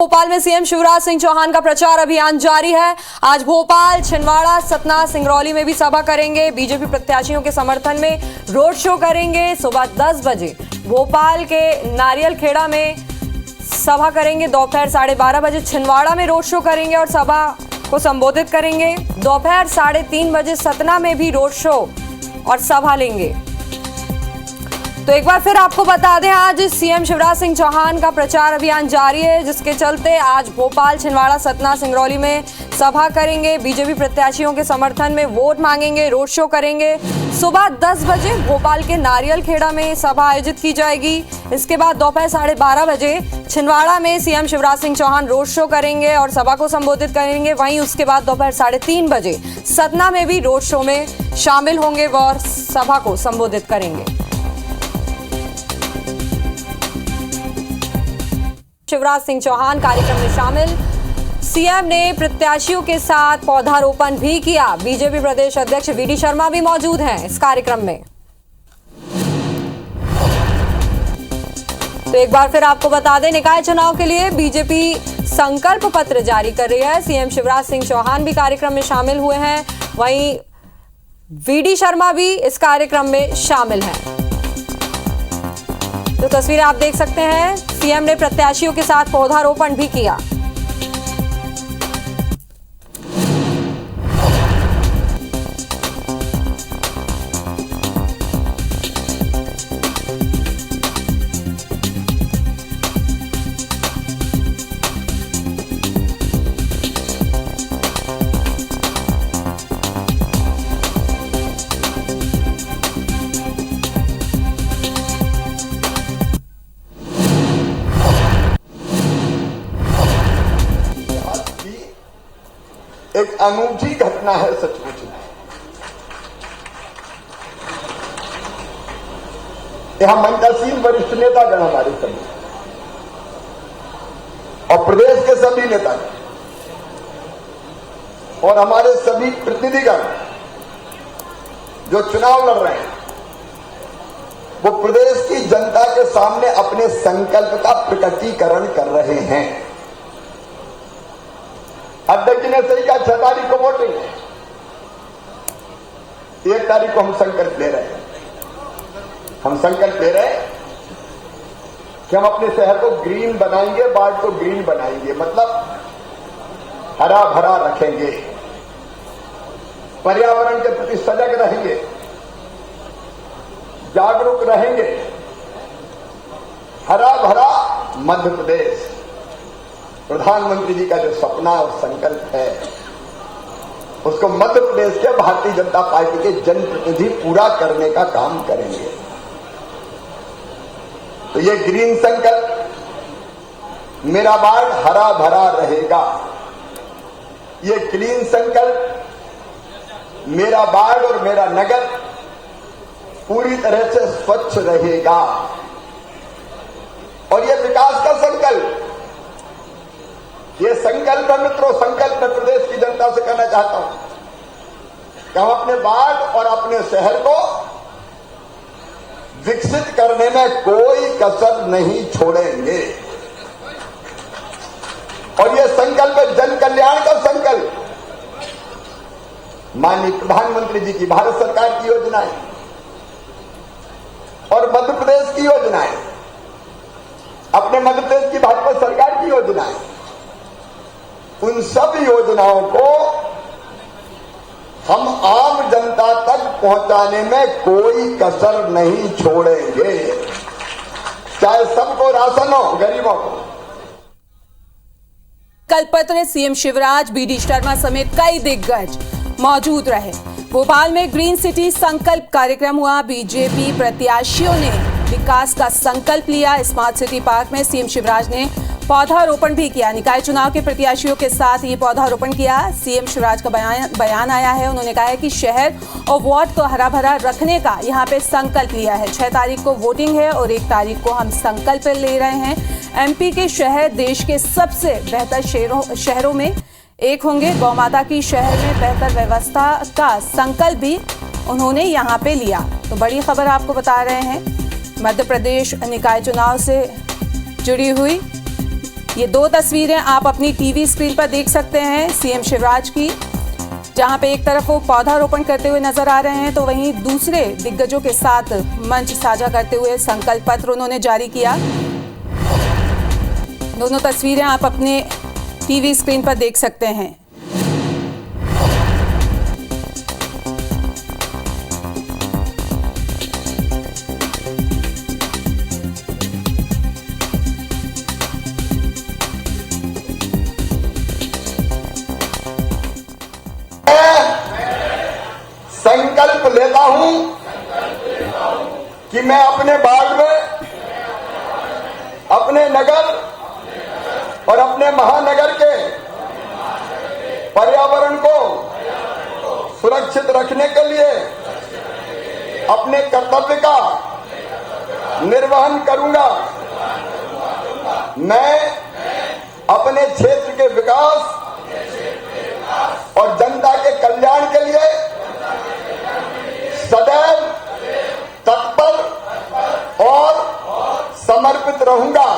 भोपाल में सीएम शिवराज सिंह चौहान का प्रचार अभियान जारी है। आज भोपाल, छिंदवाड़ा, सतना, सिंगरौली में भी सभा करेंगे। बीजेपी प्रत्याशियों के समर्थन में रोड शो करेंगे। सुबह 10 बजे भोपाल के नारियल खेड़ा में सभा करेंगे। दोपहर 12:30 बजे छिंदवाड़ा में रोड शो करेंगे और सभा को संबोधित करेंगे। दोपहर 3:30 बजे सतना में भी रोड शो और सभा लेंगे। तो एक बार फिर आपको बता दें, आज सीएम शिवराज सिंह चौहान का प्रचार अभियान जारी है, जिसके चलते आज भोपाल, छिंदवाड़ा, सतना, सिंगरौली में सभा करेंगे। बीजेपी प्रत्याशियों के समर्थन में वोट मांगेंगे, रोड शो करेंगे। सुबह 10 बजे भोपाल के नारियल खेड़ा में सभा आयोजित की जाएगी। इसके बाद दोपहर 12:30 बजे छिंदवाड़ा में CM Shivraj Singh Chouhan road show करेंगे और सभा को संबोधित करेंगे। वहीं उसके बाद दोपहर 3:30 बजे सतना में भी रोड शो में शामिल होंगे और सभा को संबोधित करेंगे। शिवराज सिंह चौहान कार्यक्रम में शामिल। सीएम ने प्रत्याशियों के साथ पौधारोपण भी किया। बीजेपी प्रदेश अध्यक्ष वीडी शर्मा भी मौजूद हैं इस कार्यक्रम में। तो एक बार फिर आपको बता दें, निकाय चुनाव के लिए बीजेपी संकल्प पत्र जारी कर रही है। सीएम शिवराज सिंह चौहान भी कार्यक्रम में शामिल हुए हैं, वहीं वीडी शर्मा भी इस कार्यक्रम में शामिल हैं। तो तस्वीरें आप देख सकते हैं, सीएम ने प्रत्याशियों के साथ पौधारोपण भी किया। एक अनूठी घटना है सचमुच में। यहां मंचासीन वरिष्ठ नेतागण हमारे सभी और प्रदेश के सभी नेता और हमारे सभी प्रतिनिधिगण जो चुनाव लड़ रहे हैं, वो प्रदेश की जनता के सामने अपने संकल्प का प्रकटीकरण कर रहे हैं। अध्यक्ष ने सही कहा, 6 तारीख को वोटिंग है। 1 तारीख को हम संकल्प ले रहे हैं। हम संकल्प ले रहे हैं कि हम अपने शहर को ग्रीन बनाएंगे, वार्ड को ग्रीन बनाएंगे, मतलब हरा भरा रखेंगे, पर्यावरण के प्रति सजग रहेंगे, जागरूक रहेंगे। हरा भरा मध्य प्रदेश प्रधानमंत्री जी का जो सपना और संकल्प है, उसको मध्य प्रदेश के भारतीय जनता पार्टी के जनप्रतिनिधि पूरा करने का काम करेंगे। तो ये ग्रीन संकल्प, मेरा वार्ड हरा भरा रहेगा। ये क्लीन संकल्प, मेरा वार्ड और मेरा नगर पूरी तरह से स्वच्छ रहेगा। और ये विकास का संकल्प, ये संकल्प है मित्रों, संकल्प मैं प्रदेश की जनता से कहना चाहता हूं कि हम अपने वार्ड और अपने शहर को विकसित करने में कोई कसर नहीं छोड़ेंगे। और ये संकल्प है जन कल्याण का संकल्प। माननीय प्रधानमंत्री जी की भारत सरकार की योजनाएं और मध्य प्रदेश की योजनाएं, अपने मध्य प्रदेश की भाजपा सरकार की योजनाएं, उन सब योजनाओं को हम आम जनता तक पहुंचाने में कोई कसर नहीं छोड़ेंगे, चाहे सबको राशन हो, गरीबों को। संकल्प पत्र सीएम शिवराज, वीडी शर्मा समेत कई दिग्गज मौजूद रहे। भोपाल में ग्रीन सिटी संकल्प कार्यक्रम हुआ। बीजेपी प्रत्याशियों ने विकास का संकल्प लिया। स्मार्ट सिटी पार्क में सीएम शिवराज ने पौधारोपण भी किया। निकाय चुनाव के प्रत्याशियों के साथ ये पौधारोपण किया। सीएम शिवराज का बयान आया है। उन्होंने कहा है कि शहर और वार्ड को हरा भरा रखने का यहाँ पे संकल्प लिया है। 6 तारीख को वोटिंग है और 1 तारीख को हम संकल्प ले रहे हैं। एमपी के शहर देश के सबसे बेहतर शहरों में एक होंगे। गौ माता की शहर में बेहतर व्यवस्था का संकल्प भी उन्होंने यहाँ पे लिया। तो बड़ी खबर आपको बता रहे हैं, मध्य प्रदेश निकाय चुनाव से जुड़ी हुई ये दो तस्वीरें आप अपनी टीवी स्क्रीन पर देख सकते हैं सीएम शिवराज की, जहां पे एक तरफ वो पौधारोपण करते हुए नजर आ रहे हैं तो वहीं दूसरे दिग्गजों के साथ मंच साझा करते हुए संकल्प पत्र उन्होंने जारी किया। दोनों तस्वीरें आप अपने टीवी स्क्रीन पर देख सकते हैं। संकल्प लेता हूं कि मैं अपने वार्ड में, अपने नगर और अपने महानगर के पर्यावरण को सुरक्षित रखने के लिए अपने कर्तव्य का निर्वहन करूंगा। मैं अपने क्षेत्र के विकास और जनता के कल्याण के लिए सदैव तत्पर और समर्पित रहूंगा।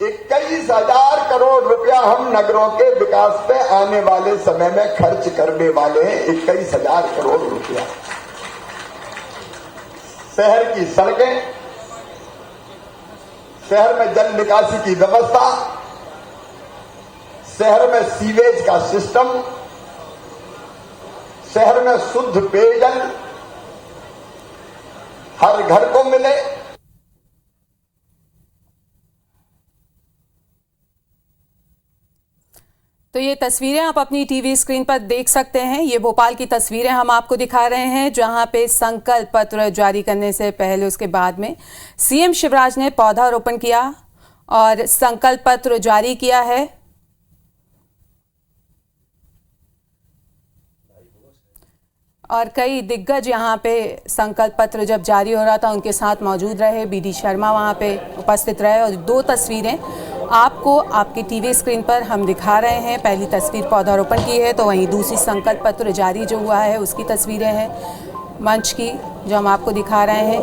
21,000 करोड़ रुपया हम नगरों के विकास पे आने वाले समय में खर्च करने वाले हैं। 21,000 करोड़ रुपया। शहर की सड़कें, शहर में जल निकासी की व्यवस्था, शहर में सीवेज का सिस्टम, शहर में शुद्ध पेयजल हर घर को मिले। तो ये तस्वीरें आप अपनी टीवी स्क्रीन पर देख सकते हैं। ये भोपाल की तस्वीरें हम आपको दिखा रहे हैं, जहां पे संकल्प पत्र जारी करने से पहले उसके बाद में सीएम शिवराज ने पौधारोपण किया और संकल्प पत्र जारी किया है। और कई दिग्गज यहाँ पे संकल्प पत्र जब जारी हो रहा था उनके साथ मौजूद रहे। बीडी शर्मा वहाँ पे उपस्थित रहे और दो तस्वीरें आपको आपकी टीवी स्क्रीन पर हम दिखा रहे हैं। पहली तस्वीर पौधारोपण की है तो वहीं दूसरी संकल्प पत्र जारी जो हुआ है उसकी तस्वीरें हैं मंच की, जो हम आपको दिखा रहे हैं।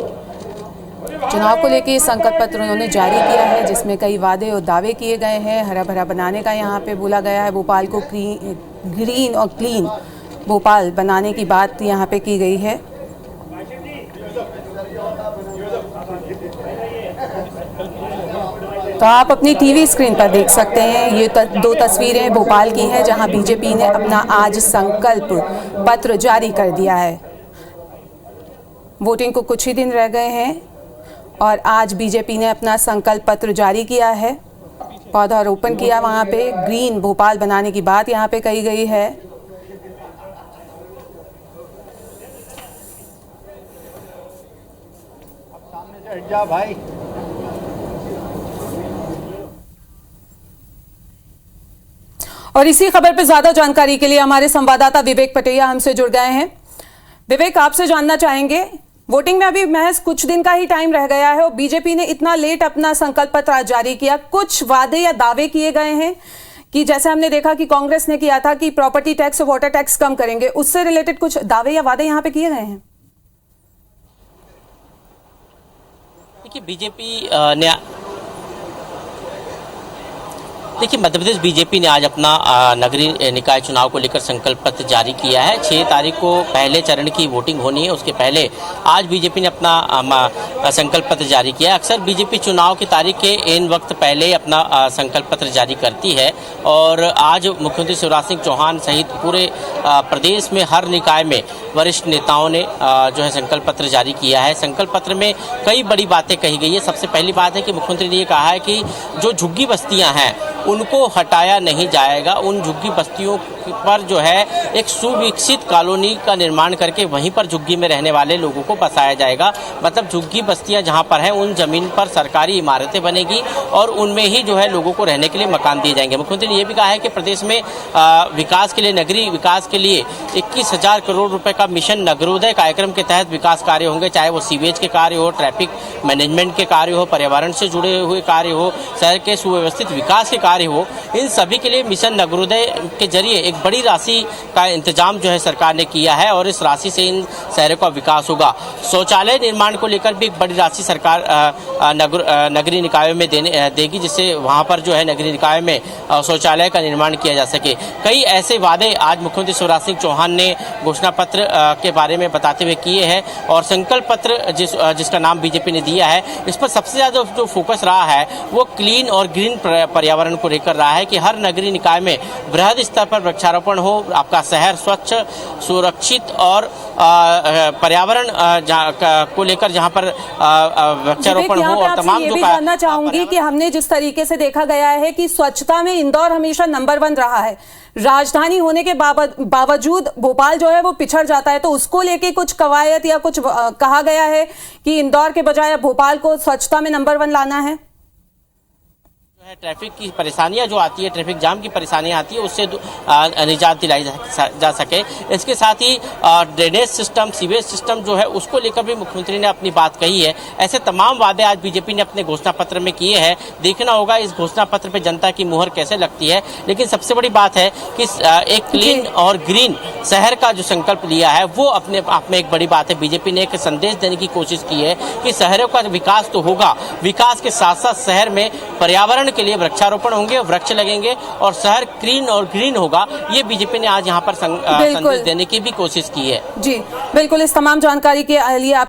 चुनाव को लेकर संकल्प पत्र उन्होंने जारी किया है, जिसमें कई वादे और दावे किए गए हैं। हरा भरा बनाने का यहाँ पे बोला गया है, भोपाल को ग्रीन और क्लीन भोपाल बनाने की बात यहाँ पे की गई है। तो आप अपनी टीवी स्क्रीन पर देख सकते हैं ये दो तस्वीरें भोपाल की हैं, जहां बीजेपी ने अपना आज संकल्प पत्र जारी कर दिया है। वोटिंग को कुछ ही दिन रह गए हैं और आज बीजेपी ने अपना संकल्प पत्र जारी किया है, पौधारोपण किया। वहां पे ग्रीन भोपाल बनाने की बात यहाँ पे कही गई है। जा भाई। और इसी खबर पर ज्यादा जानकारी के लिए हमारे संवाददाता विवेक पटेया हमसे जुड़ गए हैं। विवेक, आपसे जानना चाहेंगे, वोटिंग में अभी महज कुछ दिन का ही टाइम रह गया है और बीजेपी ने इतना लेट अपना संकल्प पत्र जारी किया। कुछ वादे या दावे किए गए हैं कि जैसे हमने देखा कि कांग्रेस ने किया था कि प्रॉपर्टी टैक्स और वाटर टैक्स कम करेंगे, उससे रिलेटेड कुछ दावे या वादे यहाँ पे किए गए हैं? देखिए मध्य प्रदेश बीजेपी ने आज अपना नगरीय निकाय चुनाव को लेकर संकल्प पत्र जारी किया है। 6 तारीख को पहले चरण की वोटिंग होनी है, उसके पहले आज बीजेपी ने अपना संकल्प पत्र जारी किया है। अक्सर बीजेपी चुनाव की तारीख के इन वक्त पहले अपना संकल्प पत्र जारी करती है और आज मुख्यमंत्री शिवराज सिंह चौहान सहित पूरे प्रदेश में हर निकाय में वरिष्ठ नेताओं ने जो है संकल्प पत्र जारी किया है। संकल्प पत्र में कई बड़ी बातें कही गई है। सबसे पहली बात है कि मुख्यमंत्री ने ये कहा है कि जो झुग्गी बस्तियां हैं उनको हटाया नहीं जाएगा। उन झुग्गी बस्तियों पर जो है एक सुविकसित कॉलोनी का निर्माण करके वहीं पर झुग्गी में रहने वाले लोगों को बसाया जाएगा। मतलब झुग्गी बस्तियां जहां पर हैं उन जमीन पर सरकारी इमारतें बनेगी और उनमें ही जो है लोगों को रहने के लिए मकान दिए जाएंगे। मुख्यमंत्री ने यह भी कहा है कि प्रदेश में विकास के लिए, नगरीय विकास के लिए 21,000 करोड़ रुपए का मिशन नगरोदय कार्यक्रम के तहत विकास कार्य होंगे, चाहे वो सीवेज के कार्य हो, ट्रैफिक मैनेजमेंट के कार्य हो, पर्यावरण से जुड़े हुए कार्य हो, शहर के सुव्यवस्थित विकास के कार्य हो। इन सभी के लिए मिशन नगरोदय के जरिए एक एक बड़ी राशि का इंतजाम जो है सरकार ने किया है और इस राशि से इन शहरों का विकास होगा। शौचालय निर्माण को लेकर भी एक बड़ी राशि सरकार नगरीय निकायों में देगी, जिससे वहां पर जो है नगरीय निकाय में शौचालय का निर्माण किया जा सके। कई ऐसे वादे आज मुख्यमंत्री शिवराज सिंह चौहान ने घोषणा पत्र के बारे में बताते हुए किए हैं और संकल्प पत्र जिसका नाम बीजेपी ने दिया है, इस पर सबसे ज्यादा जो फोकस रहा है वो क्लीन और ग्रीन पर्यावरण को लेकर रहा है कि हर नगरीय निकाय में वृहद स्तर पर वृक्षारोपण हो, आपका शहर स्वच्छ, सुरक्षित और पर्यावरण को लेकर जहां पर वृक्षारोपण हो और तमाम ये जो भी जानना चाहूंगी कि हमने जिस तरीके से देखा गया है कि स्वच्छता में इंदौर हमेशा नंबर 1 रहा है, राजधानी होने के बावजूद भोपाल जो है वो पिछड़ जाता है, तो उसको लेके कुछ कवायद या कुछ कहा गया है कि इंदौर के बजाय भोपाल को स्वच्छता में नंबर 1 लाना है? ट्रैफिक की परेशानियां जो आती है, ट्रैफिक जाम की परेशानियां आती है, उससे निजात दिलाई जा सके। इसके साथ ही ड्रेनेज सिस्टम, सीवेज सिस्टम जो है उसको लेकर भी मुख्यमंत्री ने अपनी बात कही है। ऐसे तमाम वादे आज बीजेपी ने अपने घोषणा पत्र में किए हैं। देखना होगा इस घोषणा पत्र पे जनता की मुहर कैसे लगती है, लेकिन सबसे बड़ी बात है कि एक क्लीन और ग्रीन शहर का जो संकल्प लिया है वो अपने आप में एक बड़ी बात है। बीजेपी ने एक संदेश देने की कोशिश की है कि शहरों का विकास तो होगा, विकास के साथ साथ शहर में पर्यावरण के लिए वृक्षारोपण होंगे, वृक्ष लगेंगे और शहर क्लीन और ग्रीन होगा। ये बीजेपी ने आज यहाँ पर संदेश देने की भी कोशिश की है। जी बिल्कुल, इस तमाम जानकारी के लिए